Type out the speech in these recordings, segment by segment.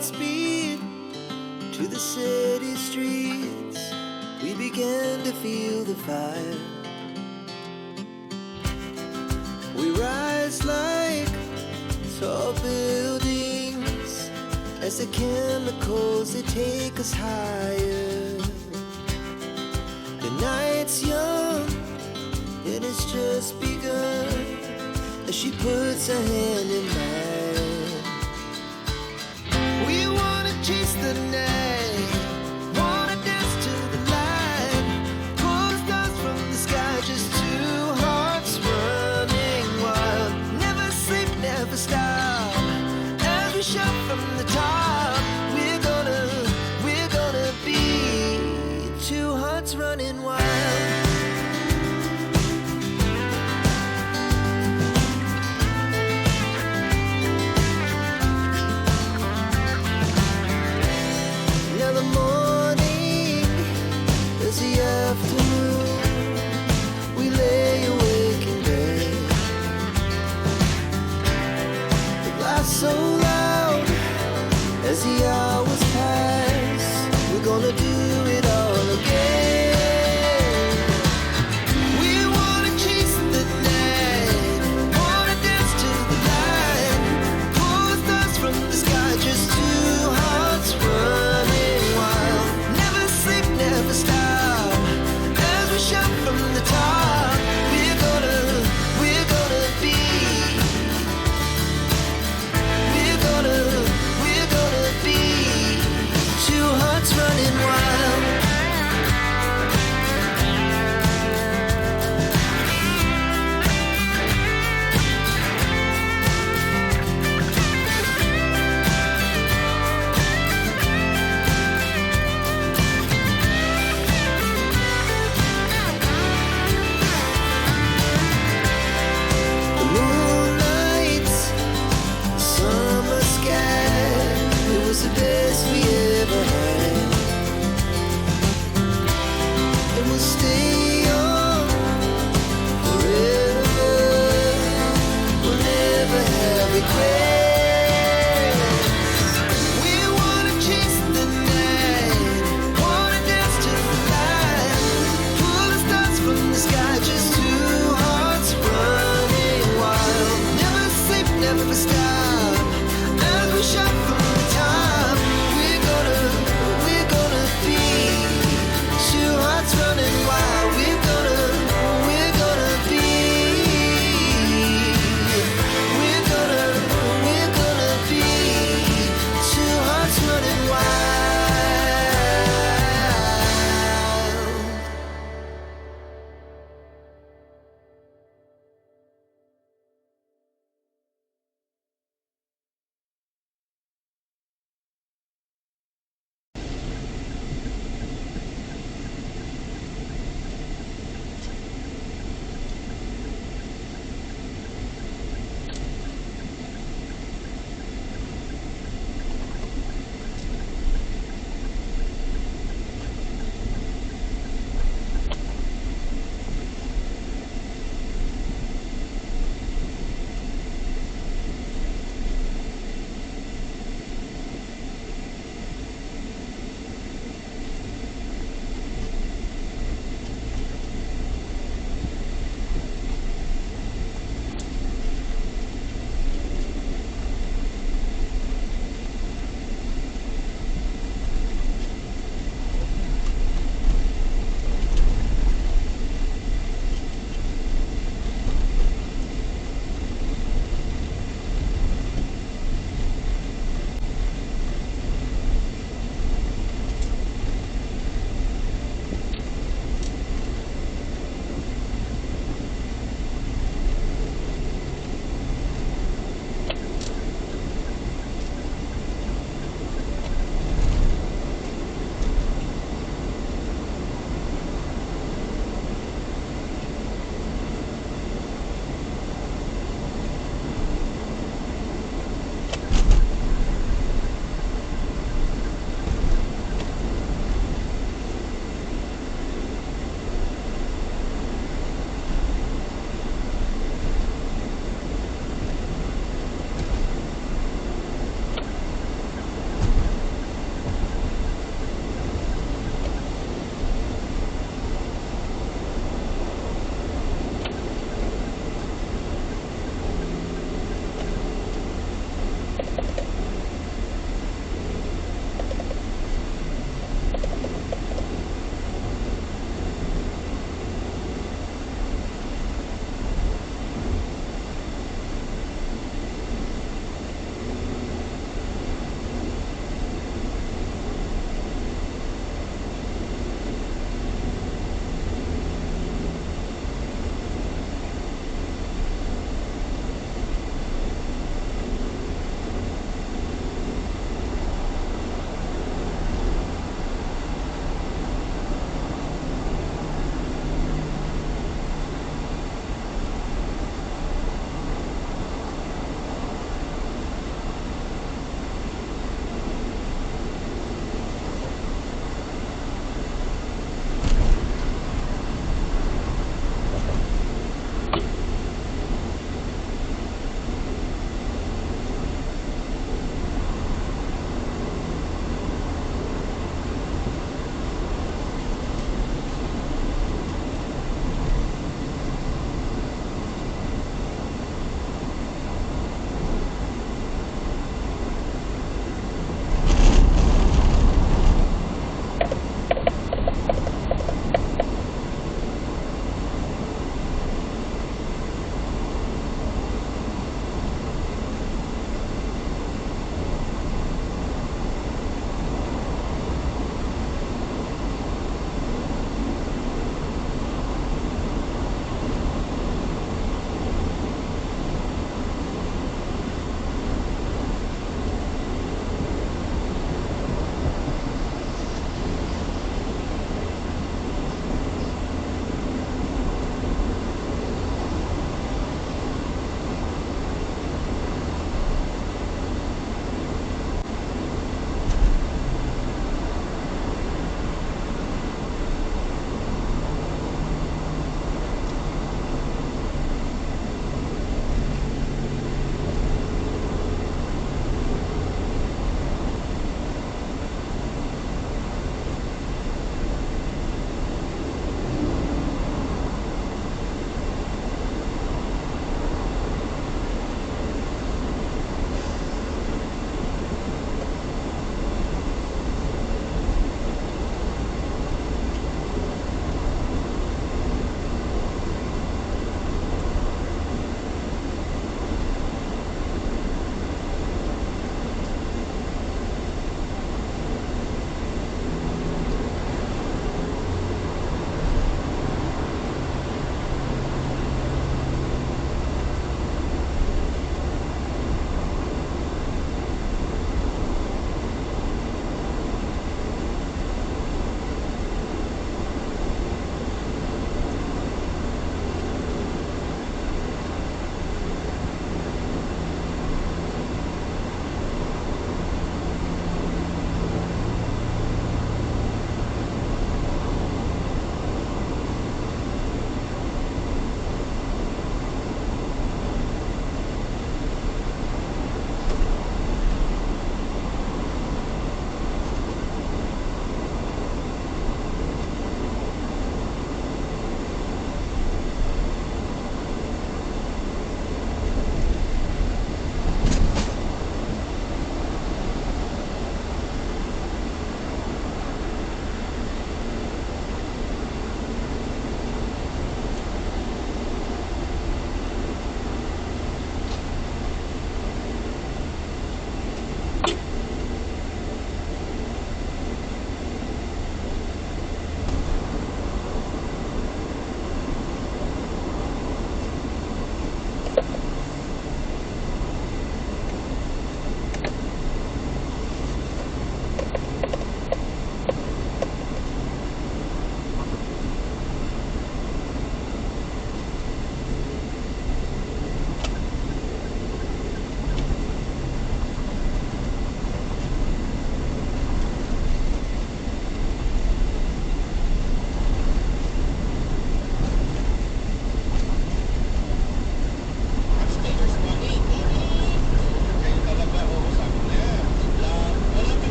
Godspeed to the city streets. We began to feel the fire. We rise like tall buildings as the chemicals, they take us higher. The night's young and it's just begun as she puts her hand in mine. We wanna chase the night, wanna dance to the light, pull the stars from the sky, just two hearts running wild. Never sleep, never stop, as we shout from the top. We're gonna be two hearts running wild. Now the morning is the afternoon. We lay awake in bed. The laugh so loud as the hours pass. We're gonna do it all again. We wanna chase the night, wanna dance to the light, pull the stars from the sky, just two hearts running wild. Never sleep, never stop, as we shout from the top. We're gonna be, we're gonna be two hearts running wild. The moonlight, summer sky, it was the best we ever had. And we'll stay on forever. We'll never have regrets. We wanna chase the night, wanna dance to the light, pull the stars from the sky, just two hearts running wild. Never sleep, never stop, as we shout from the top. We're gonna be two hearts running wild. We're gonna be, we're gonna be two hearts running wild.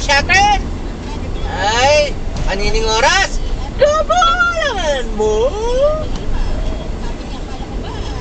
sa atin. Ay, anining oras?